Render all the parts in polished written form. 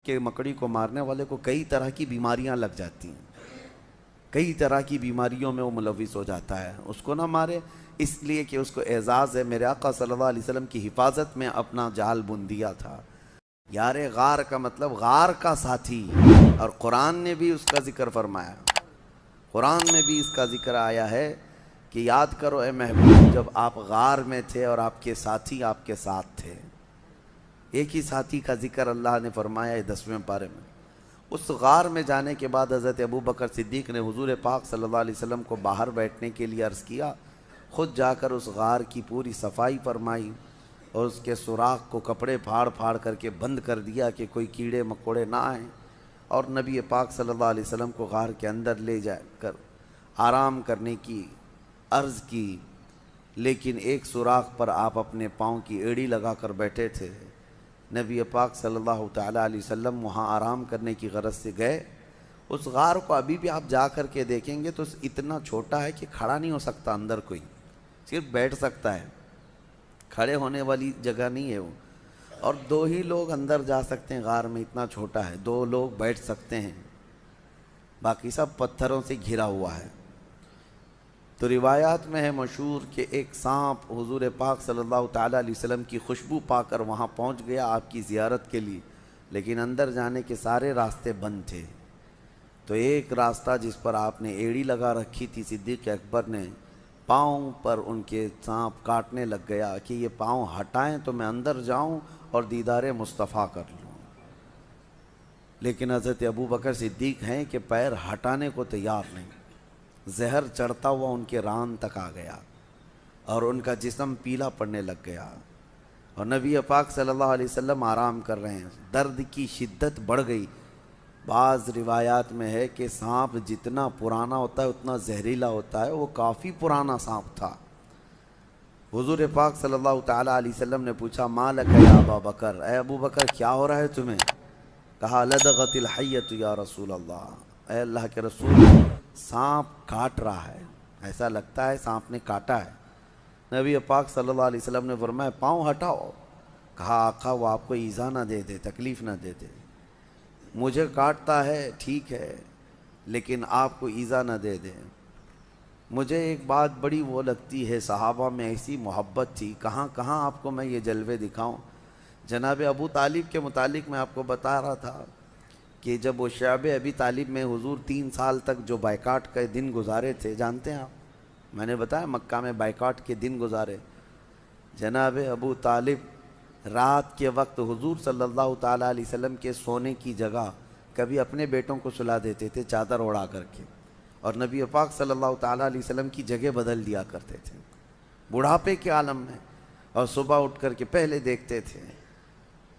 کہ مکڑی کو مارنے والے کو کئی طرح کی بیماریاں لگ جاتی ہیں، کئی طرح کی بیماریوں میں وہ ملوث ہو جاتا ہے، اس کو نہ مارے اس لیے کہ اس کو اعزاز ہے میرے آقا صلی اللہ علیہ وسلم کی حفاظت میں اپنا جال بن دیا تھا۔ یار غار کا مطلب غار کا ساتھی، اور قرآن نے بھی اس کا ذکر فرمایا، قرآن میں بھی اس کا ذکر آیا ہے کہ یاد کرو اے محبوب جب آپ غار میں تھے اور آپ کے ساتھی آپ کے ساتھ تھے۔ ایک ہی ساتھی کا ذکر اللہ نے فرمایا ہے 10ویں پارے میں۔ اس غار میں جانے کے بعد حضرت ابو بکر صدیق نے حضور پاک صلی اللہ علیہ وسلم کو باہر بیٹھنے کے لیے عرض کیا، خود جا کر اس غار کی پوری صفائی فرمائی اور اس کے سوراخ کو کپڑے پھاڑ پھاڑ کر کے بند کر دیا کہ کوئی کیڑے مکوڑے نہ آئیں، اور نبی پاک صلی اللہ علیہ وسلم کو غار کے اندر لے جا کر آرام کرنے کی عرض کی، لیکن ایک سوراخ پر آپ اپنے پاؤں کی ایڑی لگا کر بیٹھے تھے۔ نبی پاک صلی اللہ تعالیٰ علیہ وسلم وہاں آرام کرنے کی غرض سے گئے۔ اس غار کو ابھی بھی آپ جا کر کے دیکھیں گے تو اتنا چھوٹا ہے کہ کھڑا نہیں ہو سکتا، اندر کوئی صرف بیٹھ سکتا ہے، کھڑے ہونے والی جگہ نہیں ہے وہ، اور 2 ہی لوگ اندر جا سکتے ہیں غار میں، اتنا چھوٹا ہے، 2 لوگ بیٹھ سکتے ہیں، باقی سب پتھروں سے گھرا ہوا ہے۔ تو روایات میں ہے مشہور کہ ایک سانپ حضور پاک صلی اللہ تعالیٰ علیہ وسلم کی خوشبو پا کر وہاں پہنچ گیا آپ کی زیارت کے لیے، لیکن اندر جانے کے سارے راستے بند تھے۔ تو ایک راستہ جس پر آپ نے ایڑی لگا رکھی تھی، صدیق اکبر نے پاؤں پر ان کے سانپ کاٹنے لگ گیا کہ یہ پاؤں ہٹائیں تو میں اندر جاؤں اور دیدار مصطفیٰ کر لوں، لیکن حضرت ابو بکر صدیق ہیں کہ پیر ہٹانے کو تیار نہیں، زہر چڑھتا ہوا ان کے ران تک آ گیا اور ان کا جسم پیلا پڑنے لگ گیا، اور نبی پاک صلی اللہ علیہ وسلم آرام کر رہے ہیں، درد کی شدت بڑھ گئی۔ بعض روایات میں ہے کہ سانپ جتنا پرانا ہوتا ہے اتنا زہریلا ہوتا ہے، وہ کافی پرانا سانپ تھا۔ حضور پاک صلی اللہ تعالیٰ علیہ وسلم نے پوچھا ما لک یا ابا بکر، اے ابو بکر کیا ہو رہا ہے تمہیں؟ کہا لدغت الحیۃ یا رسول اللہ، اے اللہ کے رسول سانپ کاٹ رہا ہے، ایسا لگتا ہے سانپ نے کاٹا ہے۔ نبی پاک صلی اللہ علیہ وسلم نے فرمایا پاؤں ہٹاؤ۔ کہا آقا وہ آپ کو ایذا نہ دے دے، تکلیف نہ دے دے، مجھے کاٹتا ہے ٹھیک ہے لیکن آپ کو ایذا نہ دے دے۔ مجھے ایک بات بڑی وہ لگتی ہے، صحابہ میں ایسی محبت تھی، کہاں کہاں آپ کو میں یہ جلوے دکھاؤں۔ جناب ابو طالب کے متعلق میں آپ کو بتا رہا تھا کہ جب وہ شعب ابی طالب میں حضور 3 سال تک جو بائیکاٹ کے دن گزارے تھے، جانتے ہیں آپ، میں نے بتایا مکہ میں بائیکاٹ کے دن گزارے۔ جناب ابو طالب رات کے وقت حضور صلی اللہ تعالیٰ علیہ وسلم کے سونے کی جگہ کبھی اپنے بیٹوں کو سلا دیتے تھے چادر اڑا کر کے، اور نبی پاک صلی اللہ تعالیٰ علیہ وسلم کی جگہ بدل دیا کرتے تھے بڑھاپے کے عالم میں، اور صبح اٹھ کر کے پہلے دیکھتے تھے۔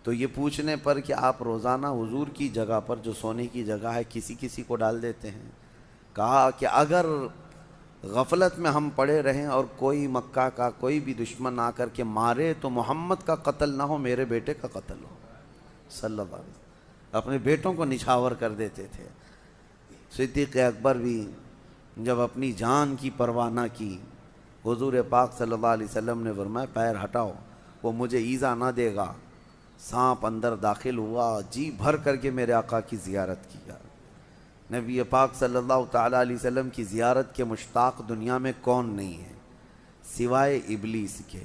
تو یہ پوچھنے پر کہ آپ روزانہ حضور کی جگہ پر جو سونے کی جگہ ہے کسی کسی کو ڈال دیتے ہیں، کہا کہ اگر غفلت میں ہم پڑے رہیں اور کوئی مکہ کا کوئی بھی دشمن آ کر کے مارے تو محمد کا قتل نہ ہو، میرے بیٹے کا قتل ہو صلی اللہ علیہ وسلم۔ اپنے بیٹوں کو نچھاور کر دیتے تھے۔ صدیق اکبر بھی جب اپنی جان کی پرواہ نہ کی، حضور پاک صلی اللہ علیہ وسلم نے فرمایا پیر ہٹاؤ، وہ مجھے ایذا نہ دے گا۔ سانپ اندر داخل ہوا، جی بھر کر کے میرے آقا کی زیارت کیا۔ نبی پاک صلی اللہ تعالیٰ علیہ وسلم کی زیارت کے مشتاق دنیا میں کون نہیں ہے سوائے ابلیس کے؟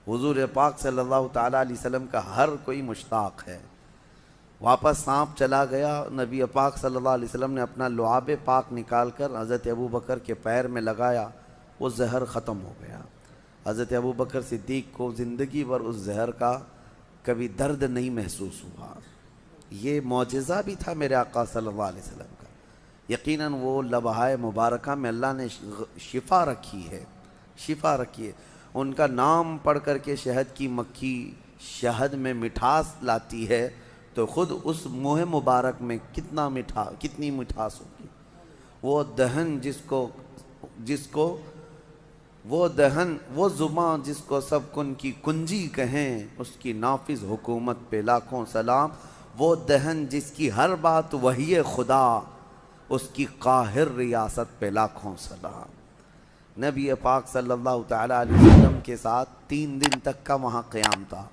حضور پاک صلی اللہ تعالیٰ علیہ وسلم کا ہر کوئی مشتاق ہے۔ واپس سانپ چلا گیا، نبی پاک صلی اللہ علیہ وسلم نے اپنا لعاب پاک نکال کر حضرت ابو بکر کے پیر میں لگایا، وہ زہر ختم ہو گیا۔ حضرت ابو بکر صدیق کو زندگی بھر اس زہر کا کبھی درد نہیں محسوس ہوا۔ یہ معجزہ بھی تھا میرے آقا صلی اللہ علیہ وسلم کا۔ یقیناً وہ لمحہ مبارکہ میں اللہ نے شفا رکھی ہے، شفا رکھی ہے۔ ان کا نام پڑھ کر کے شہد کی مکھی شہد میں مٹھاس لاتی ہے تو خود اس منہ مبارک میں کتنی مٹھاس ہوگی۔ وہ دہن وہ زباں جس کو سب کن کی کنجی کہیں، اس کی نافذ حکومت پہ لاکھوں سلام۔ وہ دہن جس کی ہر بات وحی خدا، اس کی قاہر ریاست پہ لاکھوں سلام۔ نبی پاک صلی اللہ تعالیٰ علیہ وسلم کے ساتھ 3 دن تک کا وہاں قیام تھا۔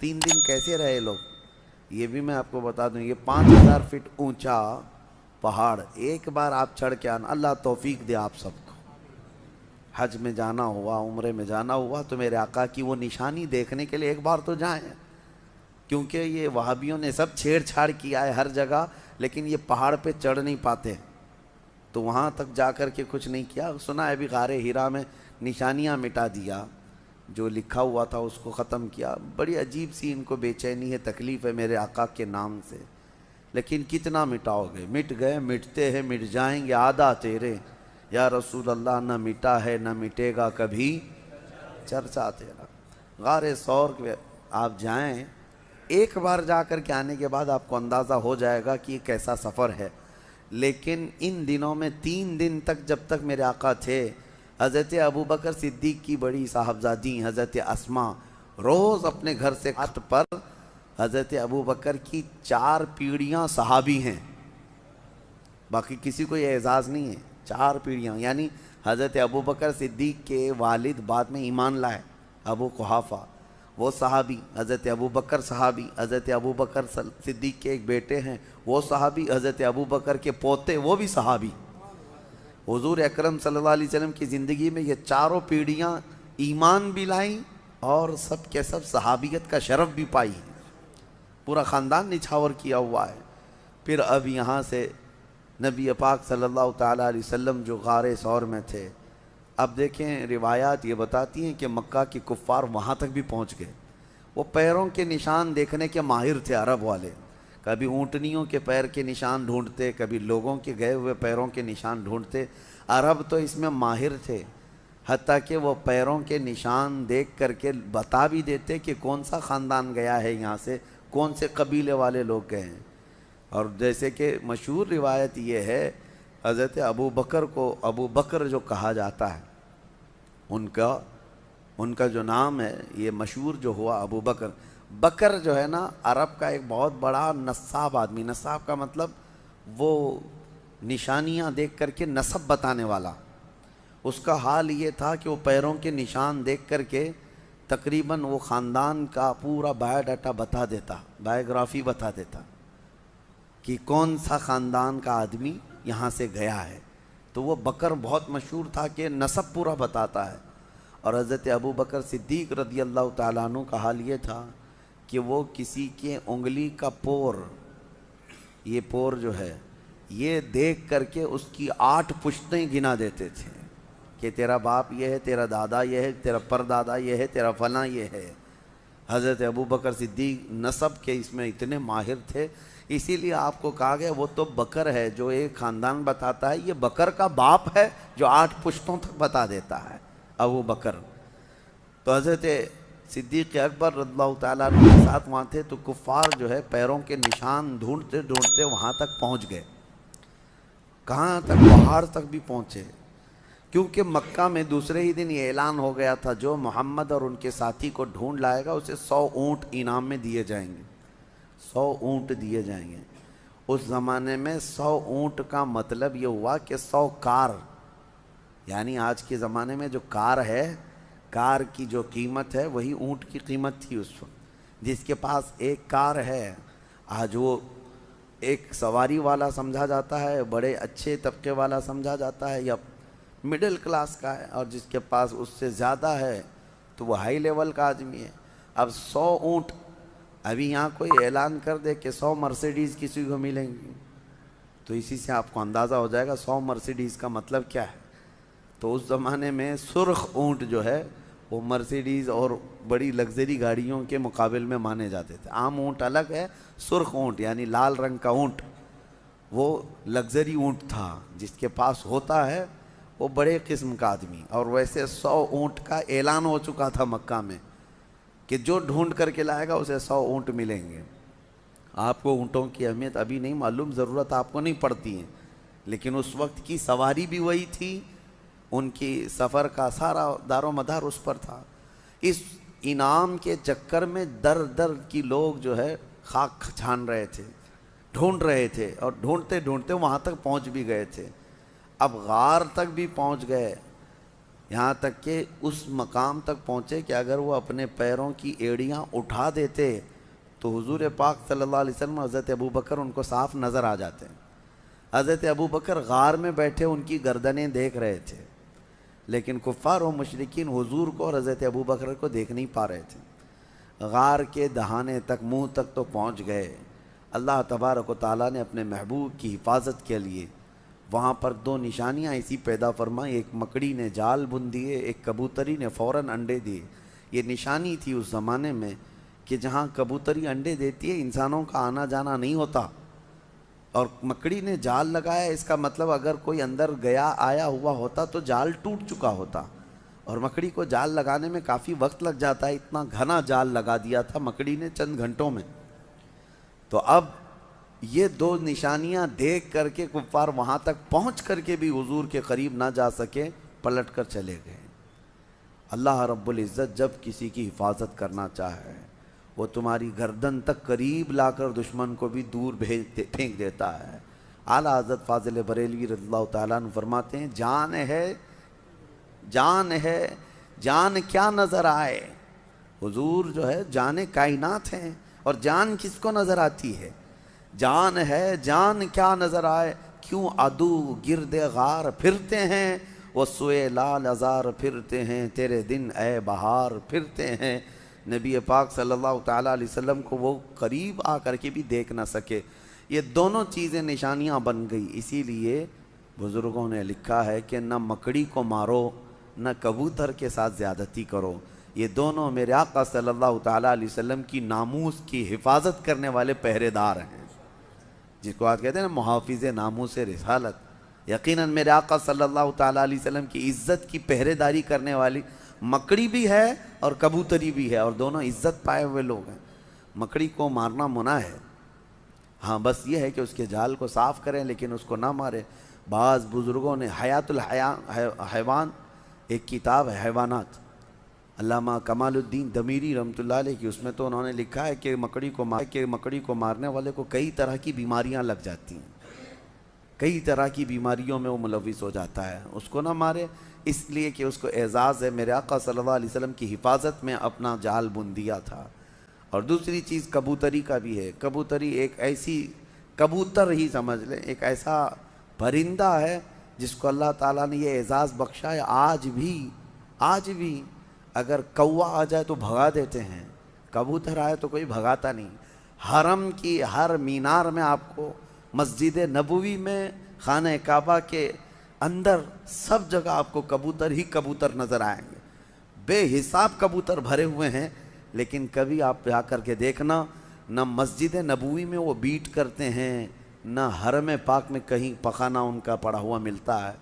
3 دن کیسے رہے لوگ؟ یہ بھی میں آپ کو بتا دوں، یہ 5000 فٹ اونچا پہاڑ ایک بار آپ چڑھ کے آنا، اللہ توفیق دے آپ سب کو، حج میں جانا ہوا، عمرے میں جانا ہوا تو میرے آقا کی وہ نشانی دیکھنے کے لیے ایک بار تو جائیں، کیونکہ یہ وہابیوں نے سب چھیڑ چھاڑ کیا ہے ہر جگہ، لیکن یہ پہاڑ پہ چڑھ نہیں پاتے، تو وہاں تک جا کر کے کچھ نہیں کیا۔ سنا ہے ابھی غار ہیرا میں نشانیاں مٹا دیا، جو لکھا ہوا تھا اس کو ختم کیا۔ بڑی عجیب سی ان کو بے چینی ہے، تکلیف ہے میرے آقا کے نام سے، لیکن کتنا مٹاؤ گے؟ مٹ گئے، مٹتے ہیں، مٹ جائیں گے، آدھا تیرے یا رسول اللہ، نہ مٹا ہے نہ مٹے گا کبھی چرچا تیرا۔ غار ثور کے آپ جائیں، ایک بار جا کر کے آنے کے بعد آپ کو اندازہ ہو جائے گا کہ یہ کیسا سفر ہے۔ لیکن ان دنوں میں 3 دن تک جب تک میرے آقا تھے، حضرت ابوبکر صدیق کی بڑی صاحبزادی حضرت اسما روز اپنے گھر سے خط پر حضرت ابوبکر کی 4 پیڑھیاں صحابی ہیں، باقی کسی کو یہ اعزاز نہیں ہے، 4 پیڑھیاں، یعنی حضرت ابوبکر صدیق کے والد بعد میں ایمان لائے، ابو قحافہ وہ صحابی، حضرت ابوبکر صحابی، حضرت ابوبکر صدیق کے ایک بیٹے ہیں وہ صحابی، حضرت ابوبکر کے پوتے وہ بھی صحابی۔ حضور اکرم صلی اللہ علیہ وسلم کی زندگی میں یہ 4 پیڑھیاں ایمان بھی لائیں اور سب کے سب صحابیت کا شرف بھی پائی، پورا خاندان نچھاور کیا ہوا ہے۔ پھر اب یہاں سے نبی پاک صلی اللہ تعالیٰ علیہ وسلم جو غار ثور میں تھے، اب دیکھیں روایات یہ بتاتی ہیں کہ مکہ کے کفار وہاں تک بھی پہنچ گئے، وہ پیروں کے نشان دیکھنے کے ماہر تھے عرب والے، کبھی اونٹنیوں کے پیر کے نشان ڈھونڈتے، کبھی لوگوں کے گئے ہوئے پیروں کے نشان ڈھونڈتے، عرب تو اس میں ماہر تھے، حتیٰ کہ وہ پیروں کے نشان دیکھ کر کے بتا بھی دیتے کہ کون سا خاندان گیا ہے یہاں سے، کون سے قبیلے والے لوگ گئے ہیں۔ اور جیسے کہ مشہور روایت یہ ہے، حضرت ابو بکر کو ابو بکر جو کہا جاتا ہے، ان کا جو نام ہے یہ مشہور جو ہوا ابو بکر، بکر جو ہے نا عرب کا ایک بہت بڑا نصاب آدمی، نصاب کا مطلب وہ نشانیاں دیکھ کر کے نسب بتانے والا، اس کا حال یہ تھا کہ وہ پیروں کے نشان دیکھ کر کے تقریباً وہ خاندان کا پورا بایو ڈاٹا بتا دیتا، بایوگرافی بتا دیتا کہ کون سا خاندان کا آدمی یہاں سے گیا ہے، تو وہ بکر بہت مشہور تھا کہ نسب پورا بتاتا ہے۔ اور حضرت ابو بکر صدیق رضی اللہ تعالیٰ عنہ کا حال یہ تھا کہ وہ کسی کے انگلی کا پور، یہ پور جو ہے یہ دیکھ کر کے اس کی 8 پشتیں گنا دیتے تھے کہ تیرا باپ یہ ہے، تیرا دادا یہ ہے، تیرا پردادا یہ ہے، تیرا فلاں یہ ہے۔ حضرت ابو بکر صدیق نسب کے اس میں اتنے ماہر تھے، اسی لیے آپ کو کہا گیا وہ تو بکر ہے جو ایک خاندان بتاتا ہے، یہ بکر کا باپ ہے جو 8 پشتوں تک بتا دیتا ہے، ابو بکر۔ تو حضرت صدیق اکبر رضی اللہ تعالیٰ عنہ کے ساتھ وہاں تھے، تو کفار جو ہے پیروں کے نشان ڈھونڈتے ڈھونڈتے وہاں تک پہنچ گئے، کہاں تک؟ پہاڑ تک بھی پہنچے، کیونکہ مکہ میں دوسرے ہی دن یہ اعلان ہو گیا تھا جو محمد اور ان کے ساتھی کو ڈھونڈ لائے گا اسے 100 اونٹ انعام میں دیے جائیں گے، 100 اونٹ دیے جائیں گے۔ اس زمانے میں 100 اونٹ کا مطلب یہ ہوا کہ 100 کار، یعنی آج کے زمانے میں جو کار ہے، کار کی جو قیمت ہے وہی اونٹ کی قیمت تھی اس وقت۔ جس کے پاس ایک کار ہے آج وہ ایک سواری والا سمجھا جاتا ہے، بڑے اچھے طبقے والا سمجھا جاتا ہے یا مڈل کلاس کا ہے، اور جس کے پاس اس سے زیادہ ہے تو وہ ہائی لیول کا آدمی ہے۔ اب 100 اونٹ، ابھی یہاں کوئی اعلان کر دے کہ 100 مرسیڈیز کسی کو ملیں گی تو اسی سے آپ کو اندازہ ہو جائے گا 100 مرسیڈیز کا مطلب کیا ہے۔ تو اس زمانے میں سرخ اونٹ جو ہے وہ مرسیڈیز اور بڑی لگژری گاڑیوں کے مقابل میں مانے جاتے تھے۔ عام اونٹ الگ ہے، سرخ اونٹ یعنی لال رنگ کا اونٹ وہ لگژری اونٹ تھا، جس کے پاس ہوتا ہے وہ بڑے قسم کا آدمی۔ اور ویسے 100 اونٹ کا اعلان ہو چکا تھا مکہ میں کہ جو ڈھونڈ کر کے لائے گا اسے 100 اونٹ ملیں گے۔ آپ کو اونٹوں کی اہمیت ابھی نہیں معلوم، ضرورت آپ کو نہیں پڑتی ہے، لیکن اس وقت کی سواری بھی وہی تھی، ان کی سفر کا سارا دار و مدار اس پر تھا۔ اس انعام کے چکر میں در در کی لوگ جو ہے خاک چھان رہے تھے، ڈھونڈ رہے تھے، اور ڈھونڈتے ڈھونڈتے وہاں تک پہنچ بھی گئے تھے۔ اب غار تک بھی پہنچ گئے، یہاں تک کہ اس مقام تک پہنچے کہ اگر وہ اپنے پیروں کی ایڑیاں اٹھا دیتے تو حضور پاک صلی اللہ علیہ وسلم حضرت ابو بکر ان کو صاف نظر آ جاتے ہیں۔ حضرت ابو بکر غار میں بیٹھے ان کی گردنیں دیکھ رہے تھے، لیکن کفار و مشرکین حضور کو اور حضرت ابو بکر کو دیکھ نہیں پا رہے تھے۔ غار کے دہانے تک، منہ تک تو پہنچ گئے۔ اللہ تبارک و تعالیٰ نے اپنے محبوب کی حفاظت کے لیے وہاں پر دو نشانیاں ایسی پیدا فرمائیں، ایک مکڑی نے جال بن دیے، ایک کبوتری نے فوراً انڈے دیے۔ یہ نشانی تھی اس زمانے میں کہ جہاں کبوتری انڈے دیتی ہے انسانوں کا آنا جانا نہیں ہوتا، اور مکڑی نے جال لگایا، اس کا مطلب اگر کوئی اندر گیا آیا ہوا ہوتا تو جال ٹوٹ چکا ہوتا، اور مکڑی کو جال لگانے میں کافی وقت لگ جاتا ہے، اتنا گھنا جال لگا دیا تھا مکڑی نے چند گھنٹوں میں۔ تو اب یہ دو نشانیاں دیکھ کر کے کفار وہاں تک پہنچ کر کے بھی حضور کے قریب نہ جا سکے، پلٹ کر چلے گئے۔ اللہ رب العزت جب کسی کی حفاظت کرنا چاہے وہ تمہاری گردن تک قریب لا کر دشمن کو بھی دور پھینک دیتا ہے۔ اعلیٰ حضرت فاضل بریلوی رضی اللہ تعالیٰ عنہ فرماتے ہیں، جان ہے جان کیا نظر آئے۔ حضور جو ہے جان کائنات ہیں، اور جان کس کو نظر آتی ہے؟ جان ہے جان کیا نظر آئے، کیوں عدو گرد غار پھرتے ہیں، وہ سوئے لال ازار پھرتے ہیں، تیرے دن اے بہار پھرتے ہیں۔ نبی پاک صلی اللہ تعالیٰ علیہ وسلم کو وہ قریب آ کر کے بھی دیکھ نہ سکے۔ یہ دونوں چیزیں نشانیاں بن گئی۔ اسی لیے بزرگوں نے لکھا ہے کہ نہ مکڑی کو مارو نہ کبوتر کے ساتھ زیادتی کرو، یہ دونوں میرے آقا صلی اللہ تعالیٰ علیہ وسلم کی ناموس کی حفاظت کرنے والے پہرے دار ہیں، جس کو آج کہتے ہیں نا محافظ ناموس رسالت۔ یقیناً میرے آقا صلی اللہ تعالیٰ علیہ وسلم کی عزت کی پہرے داری کرنے والی مکڑی بھی ہے اور کبوتری بھی ہے، اور دونوں عزت پائے ہوئے لوگ ہیں۔ مکڑی کو مارنا منع ہے، ہاں بس یہ ہے کہ اس کے جال کو صاف کریں لیکن اس کو نہ مارے۔ بعض بزرگوں نے حیات الحیوان ایک کتاب ہے حیوانات، علامہ کمال الدین دمیری رحمۃ اللہ علیہ کی، اس میں تو انہوں نے لکھا ہے کہ مکڑی کو مارنے والے کو کئی طرح کی بیماریاں لگ جاتی ہیں، کئی طرح کی بیماریوں میں وہ ملوث ہو جاتا ہے۔ اس کو نہ مارے، اس لیے کہ اس کو اعزاز ہے، میرے آقا صلی اللہ علیہ وسلم کی حفاظت میں اپنا جال بن دیا تھا۔ اور دوسری چیز کبوتری کا بھی ہے۔ کبوتری ایک ایسی، کبوتر ہی سمجھ لیں، ایک ایسا پرندہ ہے جس کو اللہ تعالیٰ نے یہ اعزاز بخشا ہے۔ آج بھی اگر کوا آ جائے تو بھگا دیتے ہیں، کبوتر آئے تو کوئی بھگاتا نہیں۔ حرم کی ہر مینار میں آپ کو، مسجد نبوی میں، خانہ کعبہ کے اندر، سب جگہ آپ کو کبوتر ہی کبوتر نظر آئیں گے، بے حساب کبوتر بھرے ہوئے ہیں۔ لیکن کبھی آپ جا کر کے دیکھنا، نہ مسجد نبوی میں وہ بیٹ کرتے ہیں، نہ حرم پاک میں کہیں پخانہ ان کا پڑا ہوا ملتا ہے،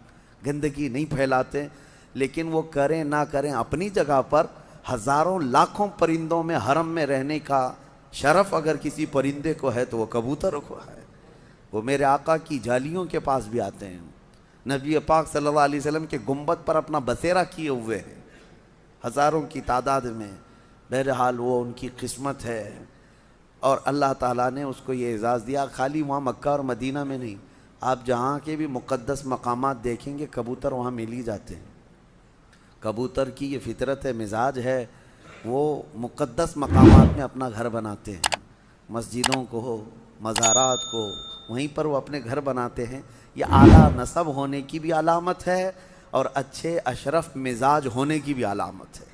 گندگی نہیں پھیلاتے۔ لیکن وہ کریں نہ کریں اپنی جگہ پر، ہزاروں لاکھوں پرندوں میں حرم میں رہنے کا شرف اگر کسی پرندے کو ہے تو وہ کبوتر کو ہے۔ وہ میرے آقا کی جالیوں کے پاس بھی آتے ہیں، نبی پاک صلی اللہ علیہ وسلم کے گنبد پر اپنا بسیرا کیے ہوئے ہیں ہزاروں کی تعداد میں۔ بہرحال وہ ان کی قسمت ہے، اور اللہ تعالیٰ نے اس کو یہ اعزاز دیا۔ خالی وہاں مکہ اور مدینہ میں نہیں، آپ جہاں کے بھی مقدس مقامات دیکھیں گے کبوتر وہاں مل ہی جاتے ہیں۔ کبوتر کی یہ فطرت ہے، مزاج ہے، وہ مقدس مقامات میں اپنا گھر بناتے ہیں، مسجدوں کو، مزارات کو، وہیں پر وہ اپنے گھر بناتے ہیں۔ یہ اعلیٰ نسب ہونے کی بھی علامت ہے، اور اچھے اشرف مزاج ہونے کی بھی علامت ہے۔